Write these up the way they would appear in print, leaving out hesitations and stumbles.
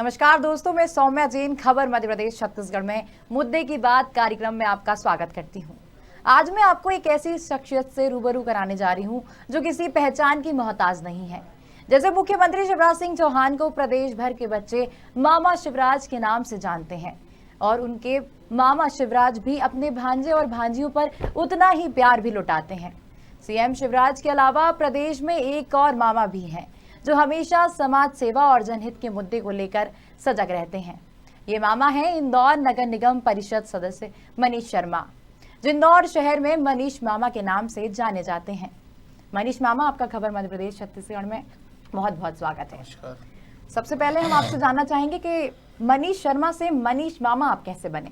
नमस्कार दोस्तों, मैं सौम्या जैन खबर मध्य प्रदेश छत्तीसगढ़ में मुद्दे की बात कार्यक्रम में आपका स्वागत करती हूं। आज मैं आपको एक ऐसी शख्सियत से रूबरू कराने जा रही हूं जो किसी पहचान की मोहताज नहीं है। जैसे मुख्यमंत्री शिवराज सिंह चौहान को प्रदेश भर के बच्चे मामा शिवराज के नाम से जानते हैं और उनके मामा शिवराज भी अपने भांजे और भांजियों पर उतना ही प्यार भी लुटाते हैं। सीएम शिवराज के अलावा प्रदेश में एक और मामा भी हैं जो हमेशा समाज सेवा और जनहित के मुद्दे को लेकर सजग रहते हैं। ये मामा हैं इंदौर नगर निगम परिषद सदस्य मनीष शर्मा, जो इंदौर शहर में मनीष मामा के नाम से जाने जाते हैं। मनीष मामा, आपका खबर मध्य प्रदेश छत्तीसगढ़ में बहुत बहुत स्वागत है। सबसे पहले हम आपसे जानना चाहेंगे कि मनीष शर्मा से मनीष मामा आप कैसे बने?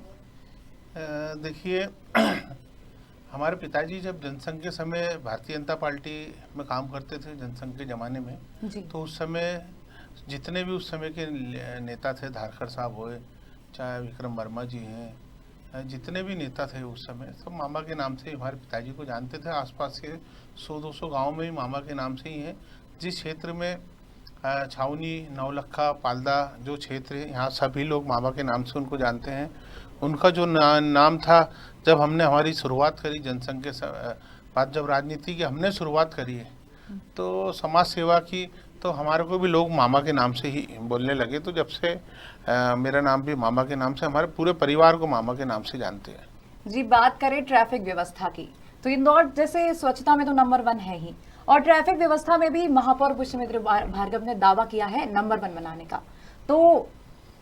देखिए, हमारे पिताजी जब जनसंघ के समय भारतीय जनता पार्टी में काम करते थे, जनसंघ के ज़माने में, तो उस समय जितने भी उस समय के नेता थे, धारकर साहब हुए, चाहे विक्रम वर्मा जी हैं, जितने भी नेता थे उस समय, सब मामा के नाम से हमारे पिताजी को जानते थे। आसपास के 100-200 गाँव में भी मामा के नाम से ही है। जिस क्षेत्र में छावनी, नौलखा, पाल्दा जो क्षेत्र है, यहाँ सभी लोग मामा के नाम से उनको जानते हैं। उनका जो नाम था, जब हमने हमारी शुरुआत करी जनसंघ के बाद, जब राजनीति की हमने शुरुआत करी है तो समाज सेवा की, तो हमारे को भी लोग मामा के नाम से ही बोलने लगे। तो जब से मेरा नाम भी मामा के नाम से, हमारे पूरे परिवार को मामा के नाम से जानते हैं। जी, बात करें ट्रैफिक व्यवस्था की, तो इंदौर जैसे स्वच्छता में तो नंबर 1 है ही, और ट्रैफिक व्यवस्था में भी महापौर पुष्यमित्र भार्गव ने दावा किया है नंबर 1 बनाने का। तो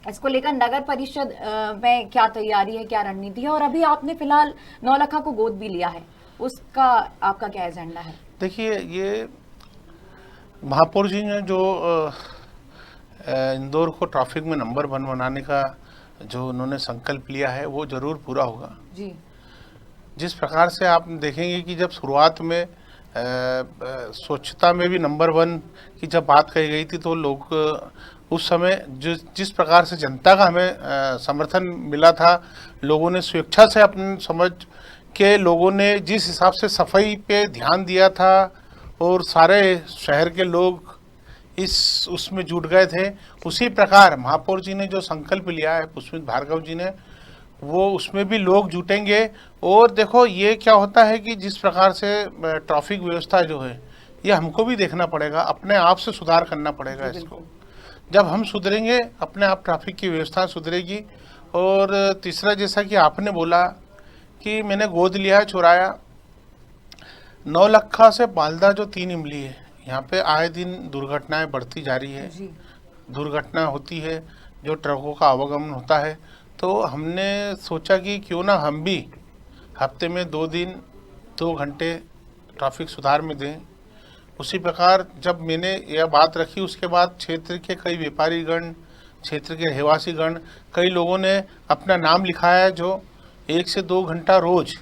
इसको लेकर नगर परिषद में क्या तैयारी है, क्या रणनीति है? और अभी आपने फिलहाल नौलखा को गोद भी लिया है, उसका आपका क्या एजेंडा है? देखिए, ये महापौर जी ने जो इंदौर को ट्रैफिक में नंबर 1 बनाने का जो उन्होंने संकल्प लिया है, वो जरूर पूरा होगा जी। जिस प्रकार से आप देखेंगे कि जब शुरुआत में स्वच्छता में भी नंबर 1 की जब बात कही गई थी, तो लोग उस समय जिस प्रकार से जनता का हमें समर्थन मिला था, लोगों ने स्वेच्छा से अपने समझ के, लोगों ने जिस हिसाब से सफाई पे ध्यान दिया था और सारे शहर के लोग उसमें जुट गए थे, उसी प्रकार महापौर जी ने जो संकल्प लिया है, पुष्यमित्र भार्गव जी ने, वो उसमें भी लोग जुटेंगे। और देखो, ये क्या होता है कि जिस प्रकार से ट्रैफिक व्यवस्था जो है, ये हमको भी देखना पड़ेगा, अपने आप से सुधार करना पड़ेगा इसको। जब हम सुधरेंगे, अपने आप ट्रैफिक की व्यवस्था सुधरेगी। और तीसरा, जैसा कि आपने बोला कि मैंने गोद लिया, चुराया, नौलखा से पाल्दा जो 3 इमली है, यहाँ पे आए दिन दुर्घटनाएं बढ़ती जा रही है। दुर्घटना होती है, जो ट्रकों का आवागमन होता है। तो हमने सोचा कि क्यों ना हम भी हफ्ते में 2 दिन 2 घंटे ट्रैफिक सुधार में दें। उसी प्रकार जब मैंने यह बात रखी, उसके बाद क्षेत्र के कई व्यापारीगण, क्षेत्र के रहवासीगण, कई लोगों ने अपना नाम लिखाया है, जो 1 से 2 घंटा रोज,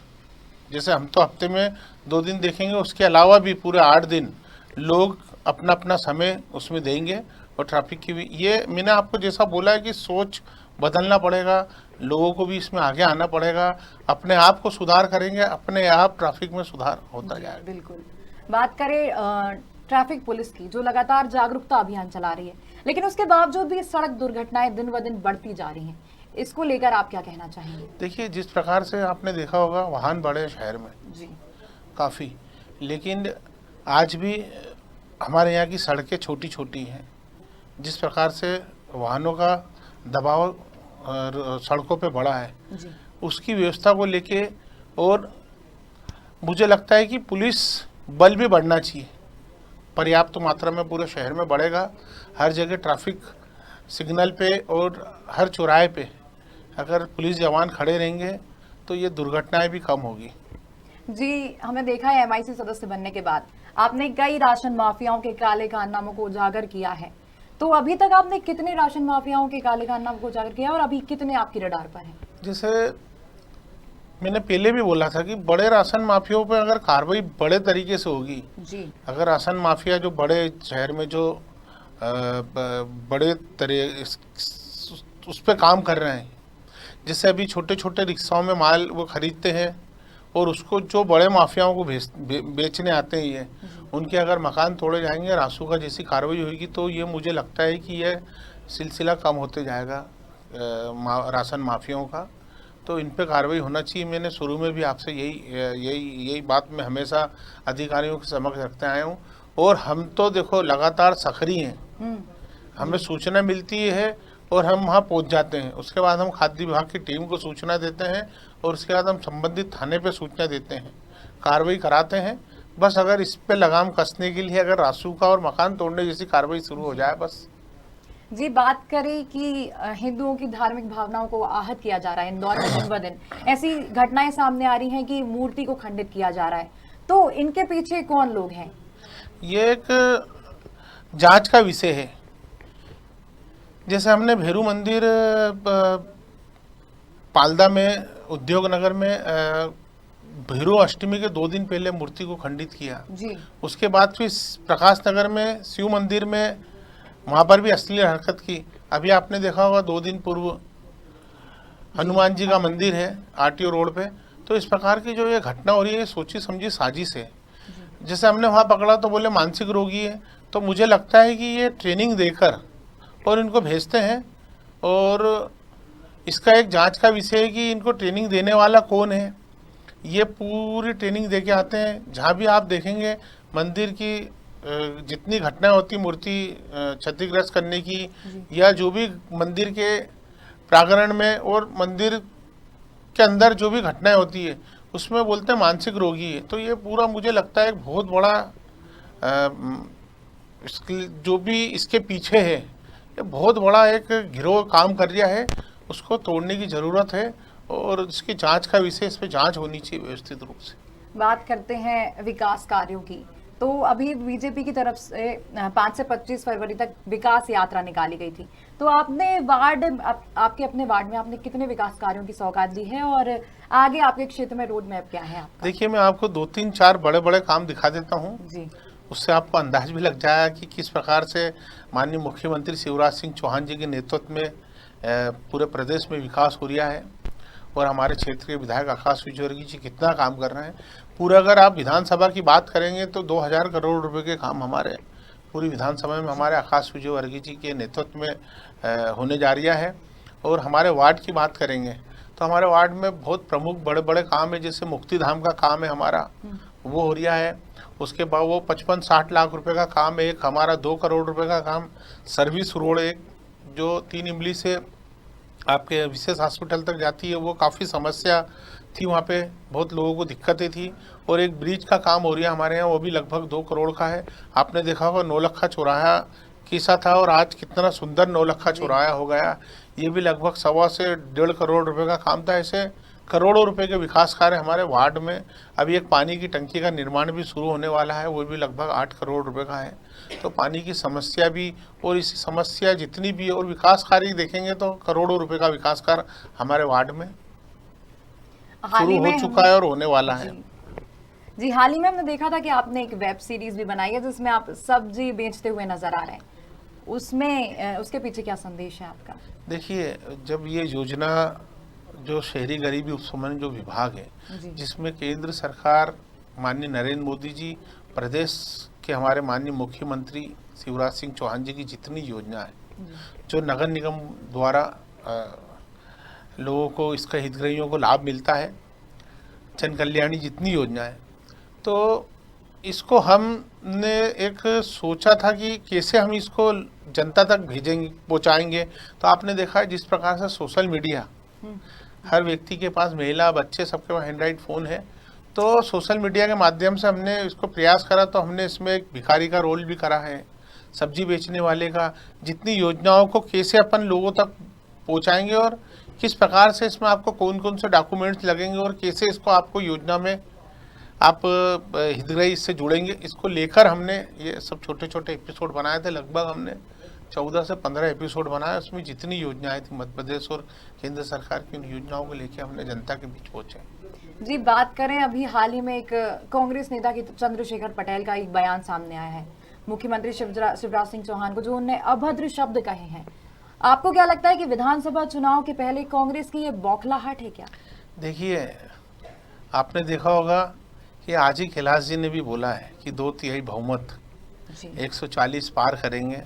जैसे हम तो हफ्ते में 2 दिन देखेंगे, उसके अलावा भी पूरे 8 दिन लोग अपना अपना समय उसमें देंगे। और ट्रैफिक की भी, ये मैंने आपको जैसा बोला है कि सोच बदलना पड़ेगा, लोगों को भी इसमें आगे आना पड़ेगा, अपने आप को सुधार करेंगे, अपने आप ट्रैफिक में सुधार होता जाएगा। बिल्कुल। बात करें ट्रैफिक पुलिस की, जो लगातार जागरूकता अभियान चला रही है, लेकिन उसके बावजूद भी सड़क दुर्घटनाएं दिन ब दिन बढ़ती जा रही हैं, इसको लेकर आप क्या कहना चाहेंगे? देखिए, जिस प्रकार से आपने देखा होगा, वाहन बड़े शहर में जी काफ़ी, लेकिन आज भी हमारे यहाँ की सड़कें छोटी छोटी हैं। जिस प्रकार से वाहनों का दबाव सड़कों पे बढ़ा है जी, उसकी व्यवस्था को लेके, और मुझे लगता है कि पुलिस बल भी बढ़ना चाहिए, पर्याप्त मात्रा में पूरे शहर में बढ़ेगा। हर जगह ट्रैफिक सिग्नल पे और हर चौराहे पे अगर पुलिस जवान खड़े रहेंगे, तो ये दुर्घटनाएं भी कम होगी। जी, हमने देखा है MIC सदस्य बनने के बाद आपने कई राशन माफियाओं के काले कारनामों को उजागर किया है। तो अभी तक आपने कितने राशन माफियाओं के काले कारनामों को उजागर किया और अभी कितने आपकी रडार पर हैं? जैसे मैंने पहले भी बोला था कि बड़े राशन माफियाओं पर अगर कार्रवाई बड़े तरीके से होगी जी, अगर राशन माफिया जो बड़े शहर में जो बड़े तरह उस पर काम कर रहे हैं, जैसे अभी छोटे छोटे रिक्शाओं में माल वो खरीदते हैं और उसको जो बड़े माफियाओं को बेचने आते हैं, ये उनके अगर मकान तोड़े जाएंगे, रासुका जैसी कार्रवाई होगी, तो ये मुझे लगता है कि ये सिलसिला कम होते जाएगा राशन माफियाओं का, तो इन पे कार्रवाई होना चाहिए। मैंने शुरू में भी आपसे यही बात मैं हमेशा अधिकारियों के समक्ष रखते आया हूँ। और हम तो देखो लगातार सक्रिय हैं, हमें सूचना मिलती है और हम वहाँ पहुँच जाते हैं। उसके बाद हम खाद्य विभाग की टीम को सूचना देते हैं और उसके बाद हम संबंधित थाने पे सूचना देते हैं, कार्रवाई कराते हैं। बस अगर इस पे लगाम कसने के लिए अगर रासुका और मकान तोड़ने जैसी कार्रवाई शुरू हो जाए बस। जी, बात करें कि हिंदुओं की धार्मिक भावनाओं को आहत किया जा रहा है इंदौर में दिन ब दिन, ऐसी घटनाएं सामने आ रही हैं कि मूर्ति को खंडित किया जा रहा है, तो इनके पीछे कौन लोग हैं? ये एक जांच का विषय है। जैसे हमने भेरू मंदिर पालदा में उद्योग नगर में भेरू अष्टमी के 2 दिन पहले मूर्ति को खंडित किया जी। उसके बाद फिर प्रकाश नगर में शिव मंदिर में वहाँ पर भी अश्लील हरकत की। अभी आपने देखा होगा 2 दिन पूर्व हनुमान जी का मंदिर है आरटीओ रोड पे। तो इस प्रकार की जो ये घटना हो रही है सोची समझी साजिश है। जैसे हमने वहाँ पकड़ा तो बोले मानसिक रोगी है, तो मुझे लगता है कि ये ट्रेनिंग देकर और इनको भेजते हैं और इसका एक जांच का विषय है कि इनको ट्रेनिंग देने वाला कौन है। ये पूरी ट्रेनिंग दे के आते हैं। जहाँ भी आप देखेंगे मंदिर की जितनी घटनाएं होती मूर्ति क्षतिग्रस्त करने की या जो भी मंदिर के प्रांगण में और मंदिर के अंदर जो भी घटनाएं होती है उसमें बोलते हैं मानसिक रोगी है। तो ये पूरा मुझे लगता है एक बहुत बड़ा जो भी इसके पीछे है ये बहुत बड़ा एक गिरोह काम कर रहा है। उसको तोड़ने की ज़रूरत है और इसकी जांच का विषय, इस पर जांच होनी चाहिए व्यवस्थित रूप से। बात करते हैं विकास कार्यों की, तो अभी बीजेपी की तरफ से 5 से 25 फरवरी तक विकास यात्रा निकाली गई थी, तो आपने आपके अपने वार्ड में आपने कितने विकास कार्यों की सौगात दी है और आगे आपके क्षेत्र में रोड मैप क्या है आपका? देखिए, मैं आपको 2-3-4 बड़े काम दिखा देता हूँ जी। उससे आपको अंदाज भी लग जाएगा कि किस प्रकार से माननीय मुख्यमंत्री शिवराज सिंह चौहान जी के नेतृत्व में पूरे प्रदेश में विकास हो रहा है और हमारे क्षेत्र के विधायक आकाश विजयवर्गीय जी कितना काम कर रहे हैं। पूरा अगर आप विधानसभा की बात करेंगे तो 2000 करोड़ रुपए के काम हमारे पूरी विधानसभा में हमारे आकाश विजयवर्गीय जी के नेतृत्व में होने जा रहा है। और हमारे वार्ड की बात करेंगे तो हमारे वार्ड में बहुत प्रमुख बड़े काम है। जैसे मुक्ति धाम का काम है हमारा, वो हो रहा है। उसके बाद वो 55-60 लाख रुपए का काम है। एक हमारा 2 करोड़ रुपए का काम सर्विस रोड, एक जो 3 इमली से आपके विशेष हॉस्पिटल तक जाती है, वो काफ़ी समस्या थी, वहाँ पे बहुत लोगों को दिक्कतें थी। और एक ब्रिज का काम हो रहा है हमारे यहाँ, वो भी लगभग 2 करोड़ का है। आपने देखा होगा नौलखा चौराहा किसा था और आज कितना सुंदर नौलखा चौराहा हो गया। ये भी लगभग 1.25 से 1.5 करोड़ रुपए का काम था। ऐसे करोड़ों रुपए के विकास कार्य हमारे वार्ड में। अभी एक पानी की टंकी का निर्माण भी शुरू होने वाला है, वो भी लगभग 8 करोड़ रुपए का है। तो पानी की समस्या भी और इस समस्या जितनी भी और विकास कार्य देखेंगे तो करोड़ों रुपए का विकास कार्य हमारे वार्ड में शुरू हो चुका है और होने वाला है। जी, हाल ही में हमने देखा था कि आपने एक वेब सीरीज भी बनाई है जिसमें आप सब्जी बेचते हुए नजर आ रहे हैं। उसमें उसके पीछे क्या संदेश है आपका? देखिए, जब ये योजना जो शहरी गरीबी उपशमन जो विभाग है, जिसमें केंद्र सरकार माननीय नरेंद्र मोदी जी, प्रदेश के हमारे माननीय मुख्यमंत्री शिवराज सिंह चौहान जी की जितनी योजना है, जो नगर निगम द्वारा लोगों को, इसका हितग्राहियों को लाभ मिलता है, जन कल्याणी जितनी योजना है, तो इसको हमने एक सोचा था कि कैसे हम इसको जनता तक भेजेंगे, पहुंचाएंगे। तो आपने देखा है जिस प्रकार से सोशल मीडिया, हर व्यक्ति के पास, महिला बच्चे सबके पास एंड्रॉइड फ़ोन है, तो सोशल मीडिया के माध्यम से हमने इसको प्रयास करा। तो हमने इसमें एक भिखारी का रोल भी करा है, सब्जी बेचने वाले का, जितनी योजनाओं को कैसे अपन लोगों तक पहुंचाएंगे और किस प्रकार से इसमें आपको कौन कौन से डॉक्यूमेंट्स लगेंगे और कैसे इसको आपको योजना में आप हितग्राही इससे जुड़ेंगे, इसको लेकर हमने ये सब छोटे छोटे एपिसोड बनाए थे। लगभग हमने 14 से 15 एपिसोड बनाए। उसमें जितनी योजनाएं थी मध्य प्रदेश और केंद्र सरकार की, उन योजनाओं को लेकर हमने जनता के बीच पहुंचे। जी, बात करें अभी हाल ही में एक कांग्रेस नेता की चंद्रशेखर पटेल का एक बयान सामने आया है मुख्यमंत्री शिवराज सिंह चौहान को, जो उन्होंने अभद्र शब्द कहे हैं। आपको क्या लगता है कि विधानसभा चुनाव के पहले कांग्रेस की ये बौखलाहट है क्या? देखिए, आपने देखा होगा कि आज ही कैलाश जी ने भी बोला है कि 2/3 बहुमत 140 पार करेंगे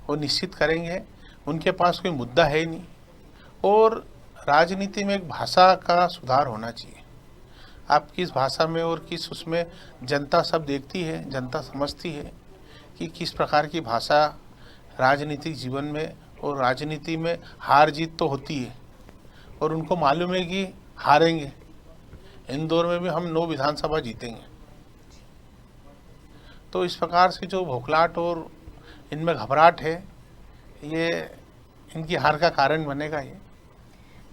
और निश्चित करेंगे। उनके पास कोई मुद्दा है ही नहीं। और राजनीति में एक भाषा का सुधार होना चाहिए। आप किस भाषा में और किस उसमें जनता सब देखती है, जनता समझती है कि किस प्रकार की भाषा राजनीतिक जीवन में, और राजनीति में हार जीत तो होती है और उनको मालूम है कि हारेंगे। इंदौर में भी हम 9 विधानसभा जीतेंगे। तो इस प्रकार से जो भोखलाहट और इनमें घबराहट है, ये इनकी हार का कारण बनेगा। ये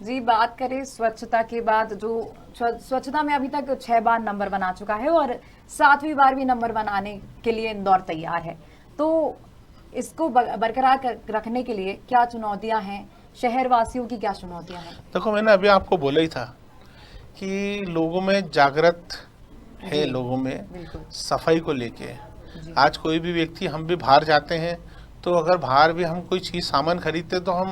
जी, बात करें स्वच्छता के बाद, जो स्वच्छता में अभी तक 6 बार नंबर बना चुका है और 7वीं बार भी नंबर बनाने के लिए इंदौर तैयार है, तो इसको बरकरार रखने के लिए क्या चुनौतियां हैं, शहर वासियों की क्या चुनौतियां हैं? देखो, मैंने अभी आपको बोला ही था कि लोगों में जागृत है, लोगों में सफाई को लेके। आज कोई भी व्यक्ति, हम भी बाहर जाते हैं तो अगर बाहर भी हम कोई चीज़ सामान खरीदते तो हम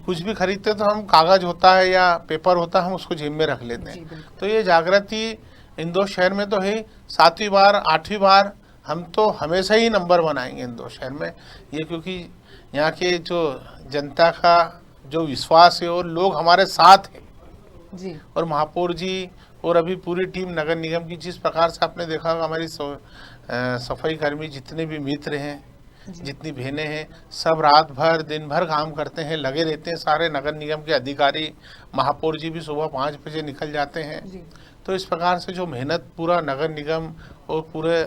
कुछ भी खरीदते तो हम कागज होता है या पेपर होता है, हम उसको जेब में रख लेते हैं। तो ये जागृति इंदौर शहर में तो है। 7वीं बार 8वीं बार हम तो हमेशा ही नंबर बनाएंगे इंदौर शहर में। ये क्योंकि यहाँ के जो जनता का जो विश्वास है और लोग हमारे साथ हैं जी। और महापौर जी और अभी पूरी टीम नगर निगम की, जिस प्रकार से आपने देखा होगा, हमारी सफाई कर्मी जितने भी मित्र हैं, जितनी बहनें हैं, सब रात भर दिन भर काम करते हैं, लगे रहते हैं। सारे नगर निगम के अधिकारी, महापौर जी भी सुबह 5 बजे निकल जाते हैं। तो इस प्रकार से जो मेहनत पूरा नगर निगम और पूरे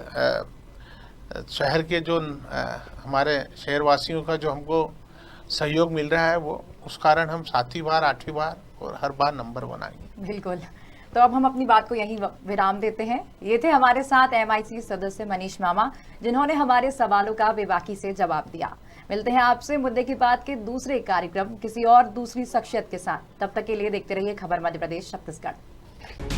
शहर के जो हमारे शहरवासियों का जो हमको सहयोग मिल रहा है, वो उस कारण हम 7वीं बार 8वीं बार और हर बार नंबर बनाएंगे। बिल्कुल। तो अब हम अपनी बात को यहीं विराम देते हैं। ये थे हमारे साथ MIC सदस्य मनीष मामा, जिन्होंने हमारे सवालों का बेबाकी से जवाब दिया। मिलते हैं आपसे मुद्दे की बात के दूसरे कार्यक्रम किसी और दूसरी शख्सियत के साथ। तब तक के लिए देखते रहिए खबर मध्य प्रदेश छत्तीसगढ़।